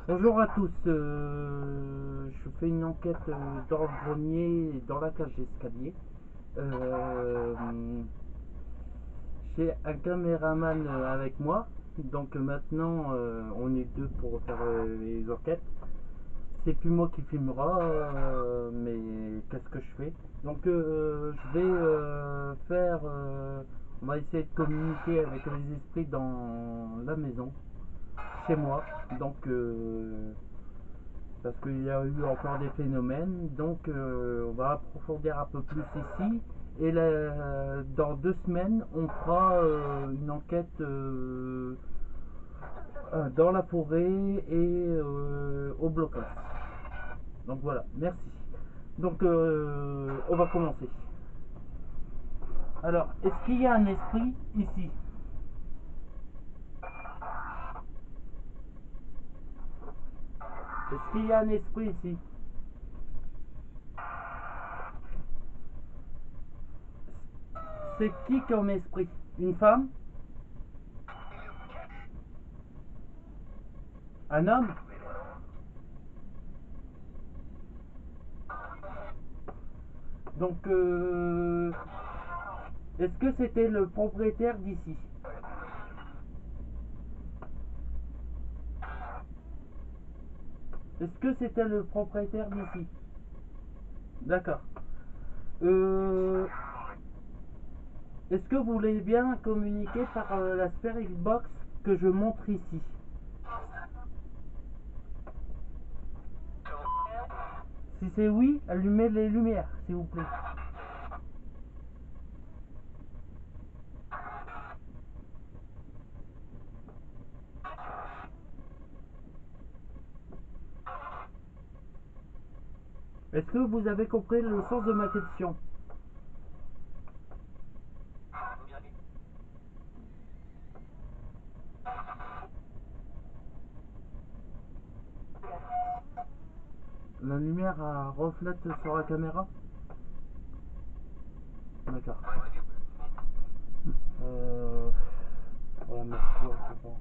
Bonjour à tous, je fais une enquête dans le grenier, dans la cage d'escalier. Euh, j'ai un caméraman avec moi, donc maintenant on est deux pour faire les enquêtes. C'est plus moi qui filmera, mais qu'est-ce que je fais? Donc je vais on va essayer de communiquer avec les esprits dans la maison, chez moi. Donc parce qu'il y a eu encore des phénomènes. Donc on va approfondir un peu plus ici. Et dans 2 semaines, on fera une enquête dans la forêt et au blocage. Donc voilà, merci. Donc on va commencer. Alors, est-ce qu'il y a un esprit ici? Est-ce qu'il y a un esprit ici? C'est qui comme esprit? Une femme? Un homme? Donc, est-ce que c'était le propriétaire d'ici? Est-ce que c'était le propriétaire d'ici? D'accord. Euh, Est-ce que vous voulez bien communiquer par la Spirit Box que je montre ici? Si c'est oui, allumez les lumières, s'il vous plaît. Est-ce que vous avez compris le sens de ma question? La lumière reflète sur la caméra? D'accord. Euh, on va mettre quoi, je pense.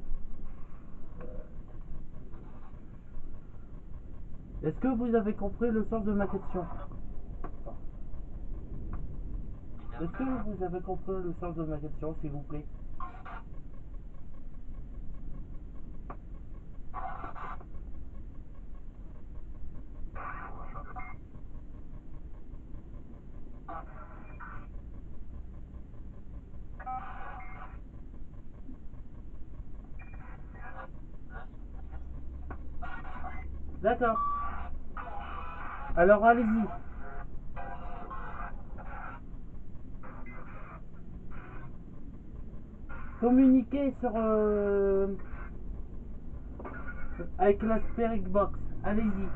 Est-ce que vous avez compris le sens de ma question? Est-ce que vous avez compris le sens de ma question, s'il vous plaît? D'accord. Alors allez-y. Communiquez sur avec la Spirit Box. Allez-y.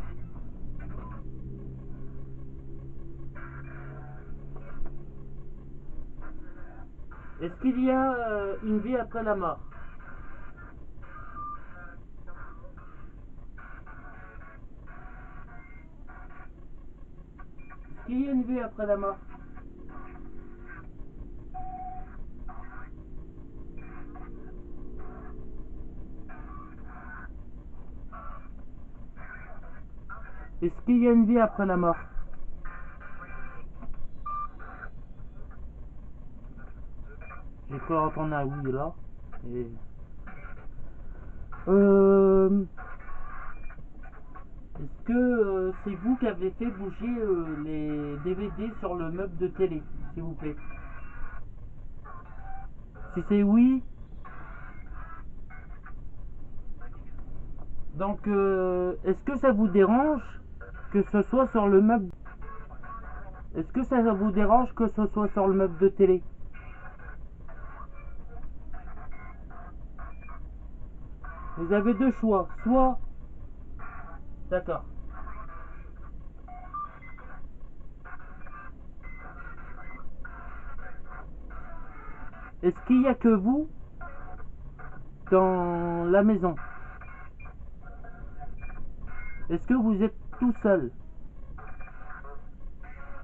Est-ce qu'il y a une vie après la mort? Est-ce qu'il y a une vie après la mort? Est-ce qu'il y a une vie après la mort? J'ai cru entendre un oui là. Et... Euh, Est-ce que c'est vous qui avez fait bouger les DVD sur le meuble de télé, s'il vous plaît? Si c'est oui, donc est-ce que ça vous dérange que ce soit sur le meuble? Est-ce que ça vous dérange que ce soit sur le meuble de télé? Vous avez deux choix, soit... D'accord. Est-ce qu'il n'y a que vous dans la maison? Est-ce que vous êtes tout seul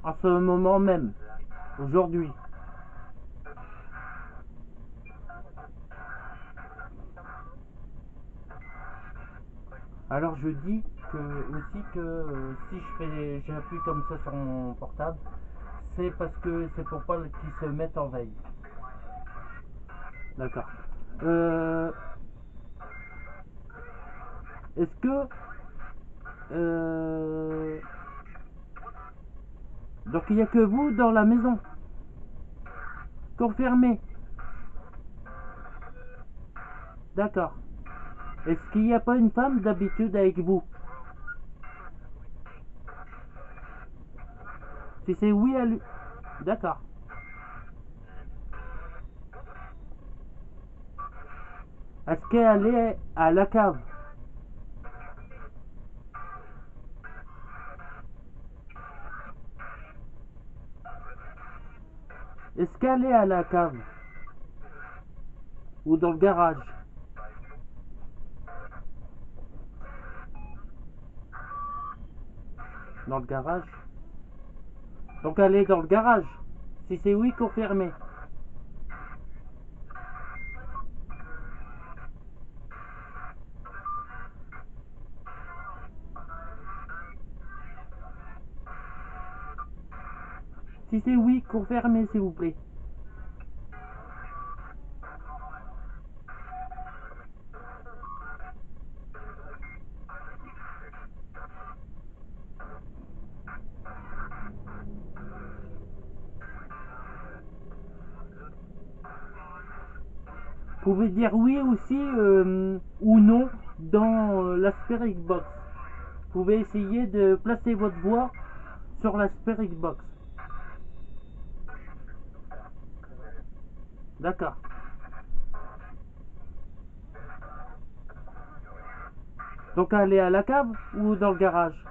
en ce moment même, aujourd'hui? Alors je dis que aussi que si j'appuie comme ça sur mon portable, c'est parce que c'est pour pas qu'ils se mettent en veille. D'accord. Est-ce que donc il n'y a que vous dans la maison? Confirmé. D'accord. Est-ce qu'il n'y a pas une femme d'habitude avec vous? Si c'est oui, elle... D'accord. Est-ce qu'elle est à la cave? Est-ce qu'elle est à la cave? Ou dans le garage? Dans le garage? Donc elle est dans le garage. Si c'est oui, confirmé. Si c'est oui, confirmé s'il vous plaît. Vous pouvez dire oui aussi ou non dans la Spirit Box. Vous pouvez essayer de placer votre voix sur la Spirit Box. D'accord. Donc elle est à la cave ou dans le garage?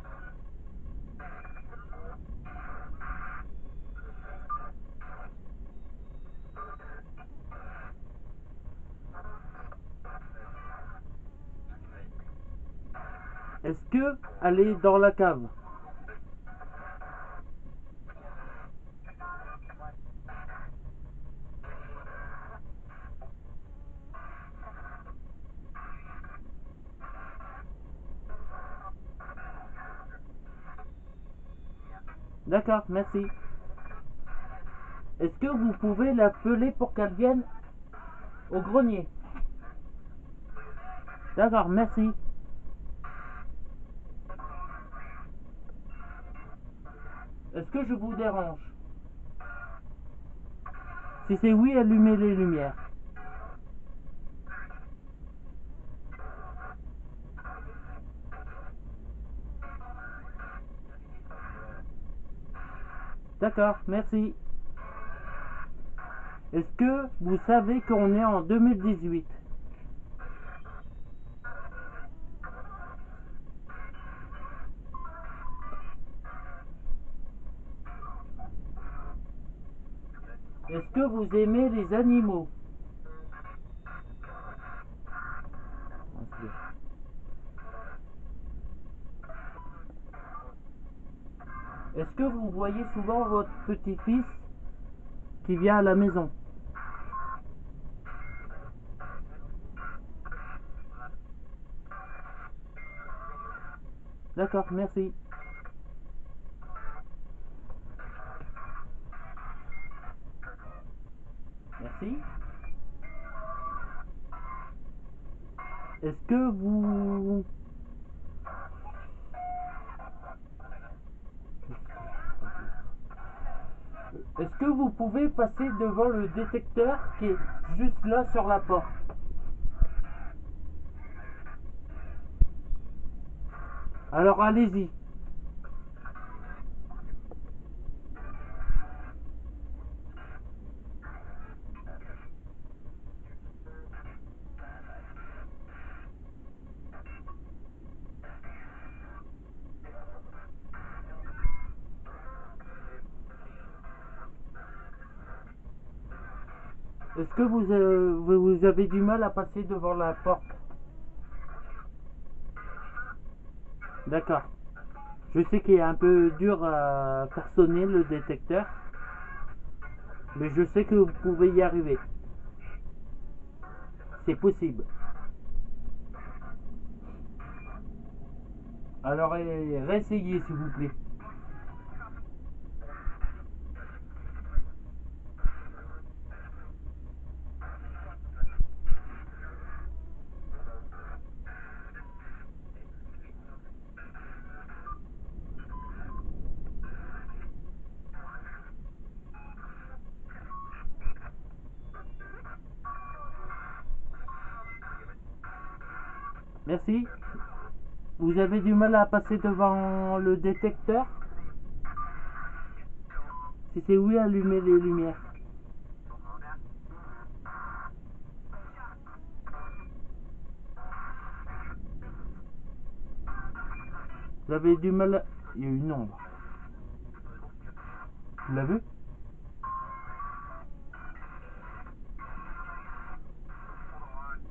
Est-ce que elle est dans la cave? D'accord, merci. Est-ce que vous pouvez l'appeler pour qu'elle vienne au grenier? D'accord, merci. Est-ce que je vous dérange? Si c'est oui, allumez les lumières. D'accord, merci. Est-ce que vous savez qu'on est en 2018? Est-ce que vous aimez les animaux? Est-ce que vous voyez souvent votre petit-fils qui vient à la maison? D'accord, merci. Merci. Est-ce que vous... Est-ce que vous pouvez passer devant le détecteur qui est juste là sur la porte? Alors allez-y. Est-ce que vous avez du mal à passer devant la porte? D'accord. Je sais qu'il est un peu dur à faire sonner le détecteur, mais je sais que vous pouvez y arriver. C'est possible. Alors, réessayez s'il vous plaît. Merci. Vous avez du mal à passer devant le détecteur? Si c'est oui, allumez les lumières. Vous avez du mal à... Il y a une ombre. Vous l'avez vu?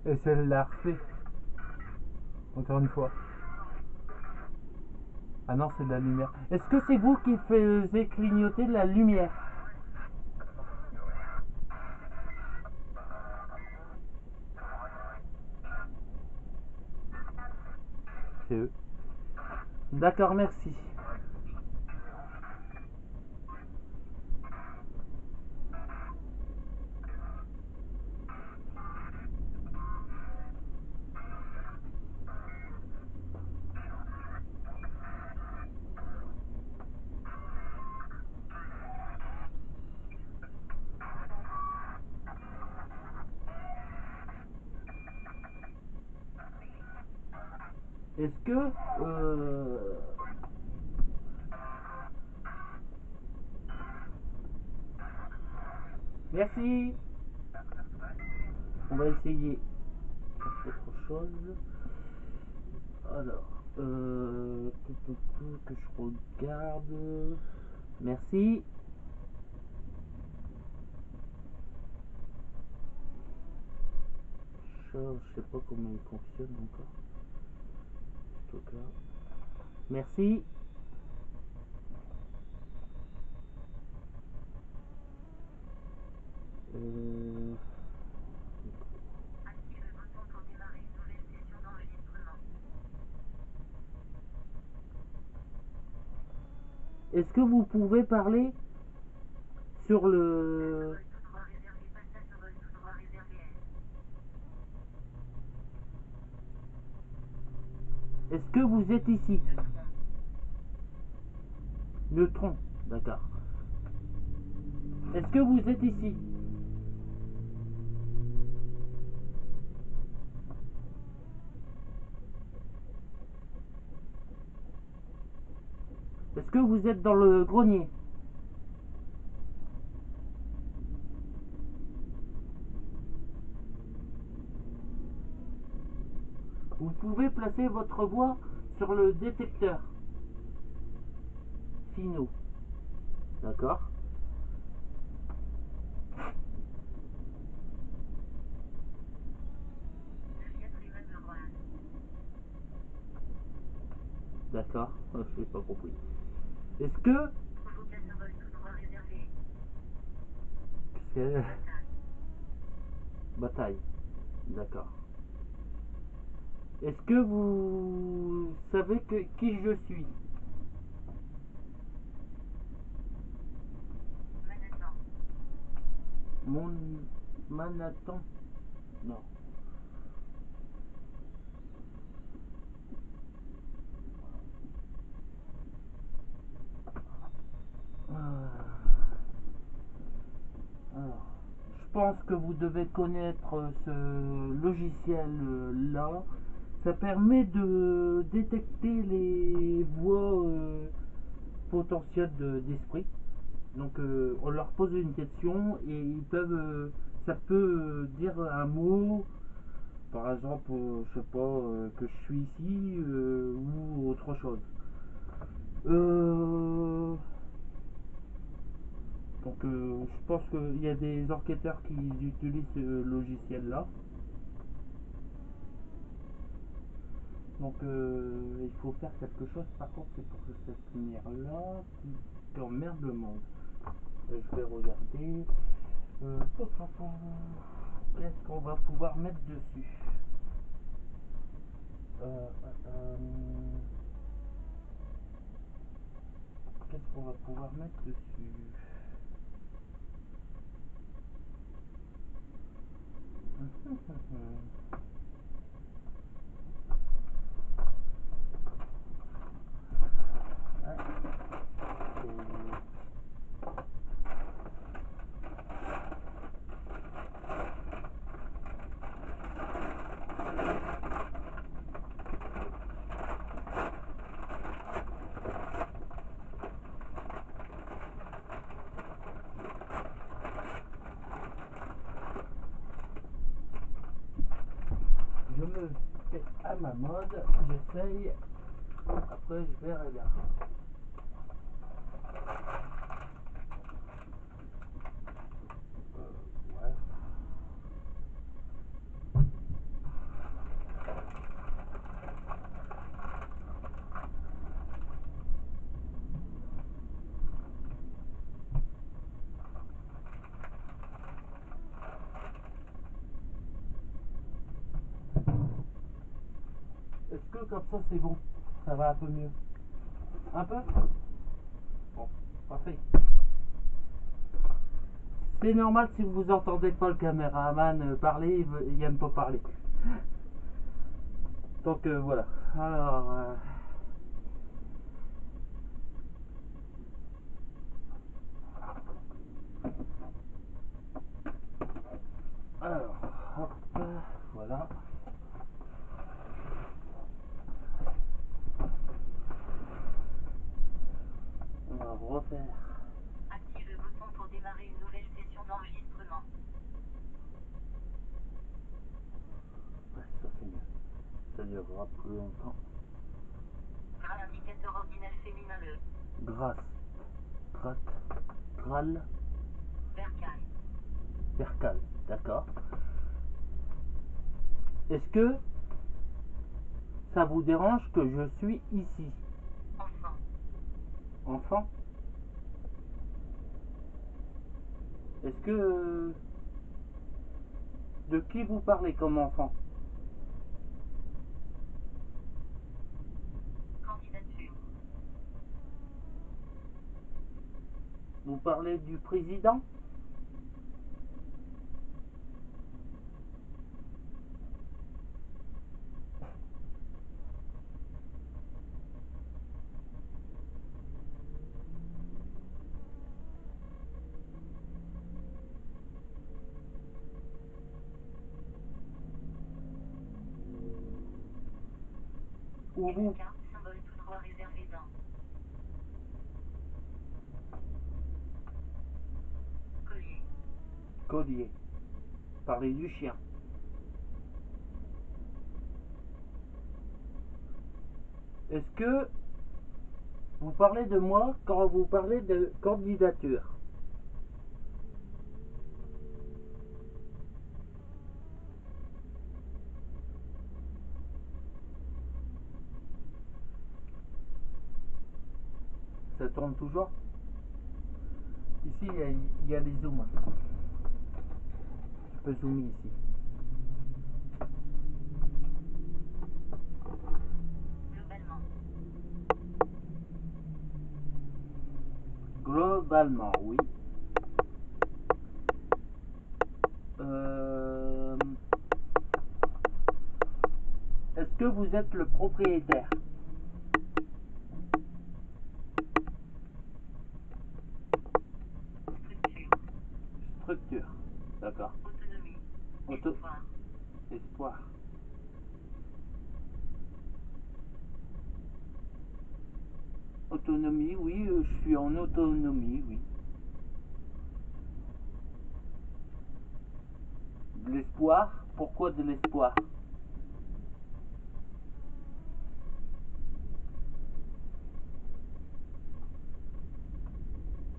Et celle-là refait. Encore une fois. Ah non, c'est de la lumière. Est-ce que c'est vous qui faisiez clignoter la lumière? C'est eux. D'accord, merci. Est-ce que... Merci. On va essayer autre chose. Alors, que je regarde. Merci. Je sais pas comment il fonctionne encore. Ce truc-là. Merci. Est-ce que vous pouvez parler sur le... Est-ce que vous êtes ici? Neutron, d'accord. Est-ce que vous êtes ici? Est-ce que vous êtes dans le grenier? Vous pouvez placer votre voix sur le détecteur. Finaux. D'accord. D'accord, je n'ai pas compris. Est-ce que... C'est... Bataille. D'accord. Est-ce que vous savez qui je suis? Mon Manhattan? Non. Alors, je pense que vous devez connaître ce logiciel-là. Ça permet de détecter les voix potentielles d'esprit. Donc, on leur pose une question et ils peuvent, ça peut dire un mot, par exemple, je sais pas, que je suis ici ou autre chose. Donc, je pense qu'il y a des enquêteurs qui utilisent ce logiciel-là. Donc, il faut faire quelque chose. Par contre, c'est pour cette lumière-là qui emmerde le monde. Je vais regarder. Qu'est-ce qu'on va pouvoir mettre dessus? qu'est-ce qu'on va pouvoir mettre dessus? Je me fais à ma mode, j'essaye, après je verrai bien. Ouais. Est-ce que comme ça c'est bon? Ça va un peu mieux? Un peu? Bon, parfait. C'est normal si vous entendez pas le caméraman parler, il aime pas parler. Donc voilà. Alors, hop, voilà. On va refaire. Active le bouton pour démarrer une nouvelle session d'enregistrement. Ouais, ça c'est mieux. Ça durera plus longtemps. Gras indicateur ordinal féminin le. Grâce. Gratte. Graal. Vercal. Vercal. D'accord. Est-ce que ça vous dérange que je suis ici? Enfant. Enfant? Est-ce que... de qui vous parlez comme enfant? Candidature. Vous parlez du président? Ou vous? SK, symbole tout droit réservé dans. Collier. Collier. Parlez du chien. Est-ce que vous parlez de moi quand vous parlez de candidature? Ça tourne toujours? Ici, il y a les zooms. Je peux zoomer ici. Globalement. Globalement, oui. Est-ce que vous êtes le propriétaire? Structure. Structure. D'accord. Autonomie. Espoir. Espoir. Autonomie, oui, je suis en autonomie, oui. De l'espoir? Pourquoi de l'espoir?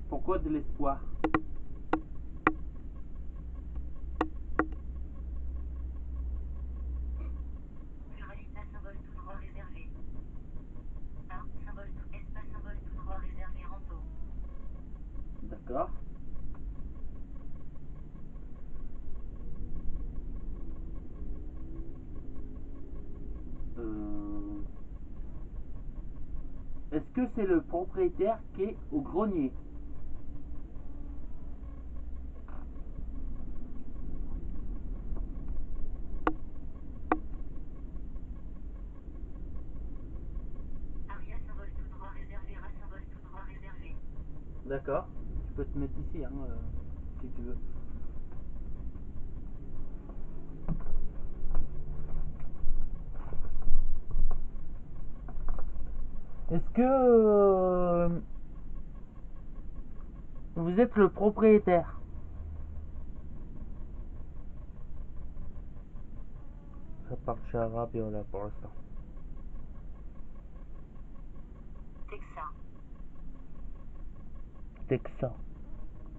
Pourquoi de l'espoir? Pluralité symbole tout droit réservé. A, symbole tout espace symbole tout droit réservé Ranto. D'accord. Est-ce que c'est le propriétaire qui est au grenier? Aria symbole tout droit réservé. Ra symbole tout droit réservé. D'accord. Tu peux te mettre ici, hein, si tu veux. Est-ce que vous êtes le propriétaire? Ça parle arabe là pour l'instant. Texas. Texas.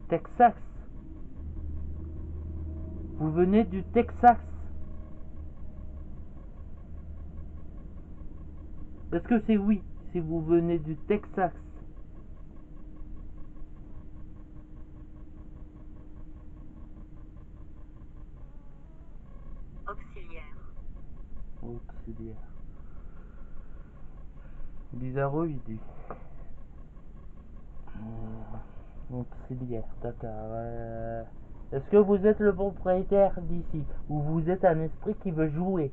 Texas. Vous venez du Texas. Est-ce que c'est oui si vous venez du Texas? Auxiliaire. Auxiliaire. Bizarroïde. Auxiliaire, d'accord. Est-ce que vous êtes le propriétaire d'ici? Ou vous êtes un esprit qui veut jouer?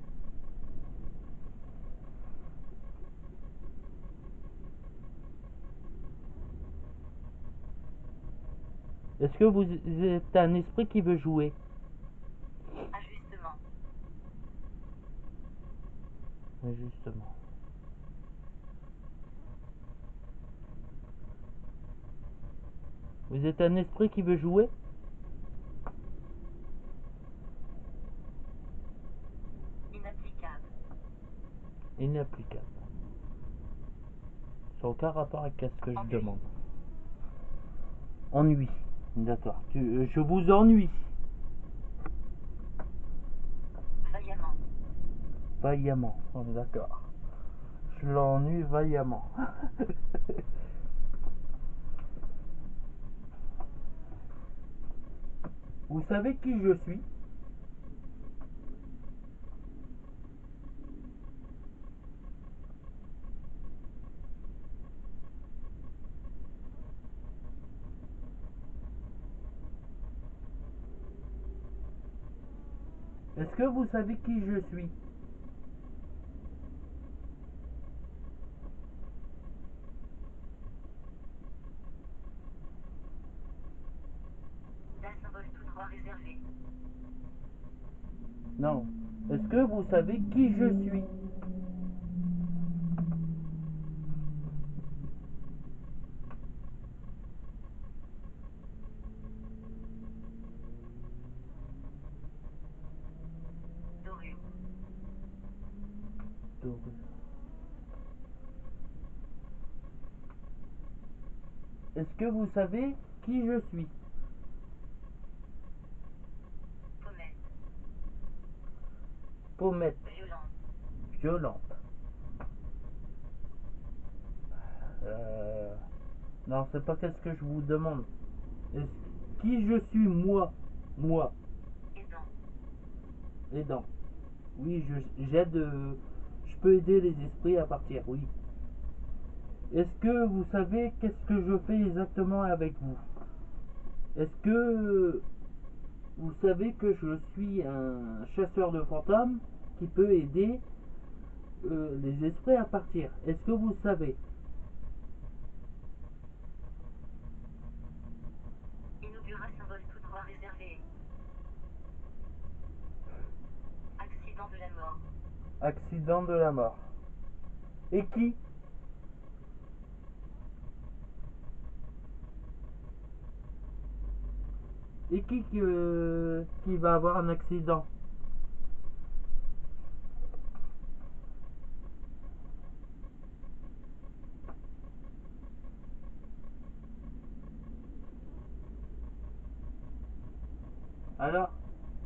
Est-ce que vous êtes un esprit qui veut jouer? Ajustement. Justement. Vous êtes un esprit qui veut jouer? Inapplicable. Inapplicable. Ça n'a aucun rapport avec ce que je Ennui. demande. Ennui. D'accord. Je vous ennuie. Vaillamment. Vaillamment. On est d'accord. Je l'ennuie vaillamment. Vous savez qui je suis? Est-ce que vous savez qui je suis? Da symbole tout droit réservé. Non. Est-ce que vous savez qui je suis? Dorure. Est-ce que vous savez qui je suis? Pommette. Pommette. Violente. Violente. Non, c'est pas qu'est-ce que je vous demande. Qui je suis moi? Moi. Aidant. Aidant. Oui, j'aide. Je peux aider les esprits à partir, oui. Est-ce que vous savez qu'est-ce que je fais exactement avec vous? Est-ce que vous savez que je suis un chasseur de fantômes qui peut aider les esprits à partir? Est-ce que vous savez? Inaugura symbole tout droit réservé. Accident de la mort. Accident de la mort. Et qui? Et qui va avoir un accident? Alors?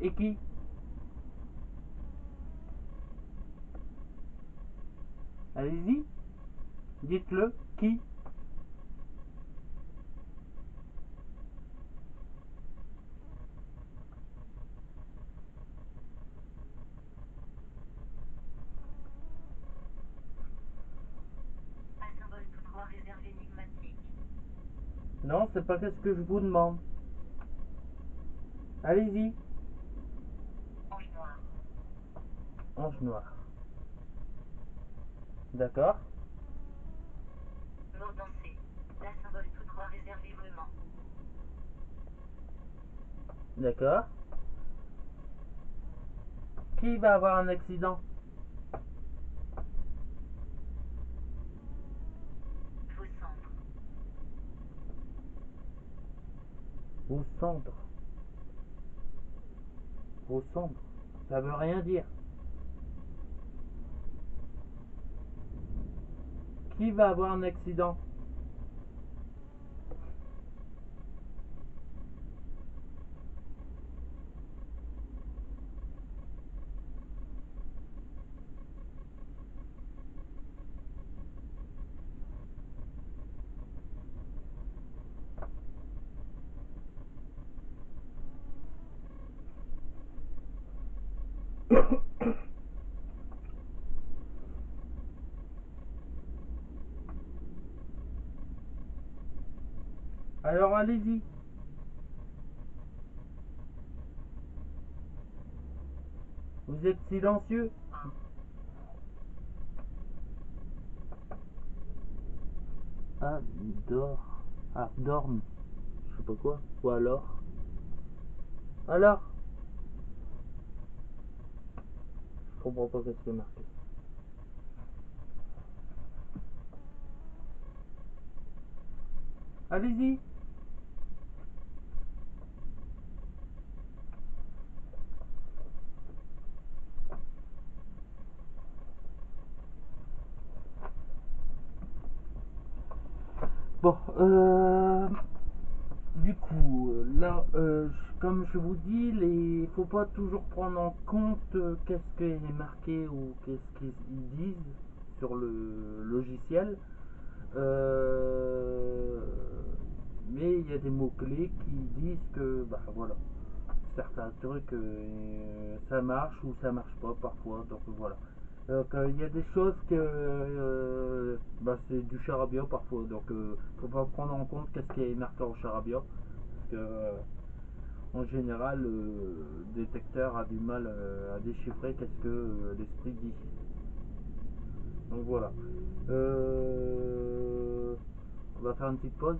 Et qui? Allez-y. Dites-le. Qui? A symbole tout droit Non, c'est pas qu'est-ce que je vous demande. Allez-y. Ange noir. Ange noir. D'accord. Mort dansé. La symbole tout droit réservé roulement. D'accord. Qui va avoir un accident? Vos cendres. Vos cendres. Vos cendres. Ça veut rien dire. Qui va avoir un accident? Alors allez-y. Vous êtes silencieux. Ah, dors. Ah, dorme. Je sais pas quoi. Ou alors. Alors? Je comprends pas qu'est-ce qui est marqué. Allez-y. Bon, du coup, là, comme je vous dis, faut pas toujours prendre en compte qu'est-ce qui est marqué ou qu'est-ce qu'ils disent sur le logiciel. Euh, mais il y a des mots-clés qui disent que, bah voilà, certains trucs, ça marche ou ça marche pas parfois. Donc voilà. Donc il y a des choses que bah, c'est du charabia parfois. Donc faut pas prendre en compte qu'est-ce qui est marqué en charabia. Parce que en général, le détecteur a du mal à déchiffrer qu'est-ce que l'esprit dit. Donc voilà. On va faire une petite pause.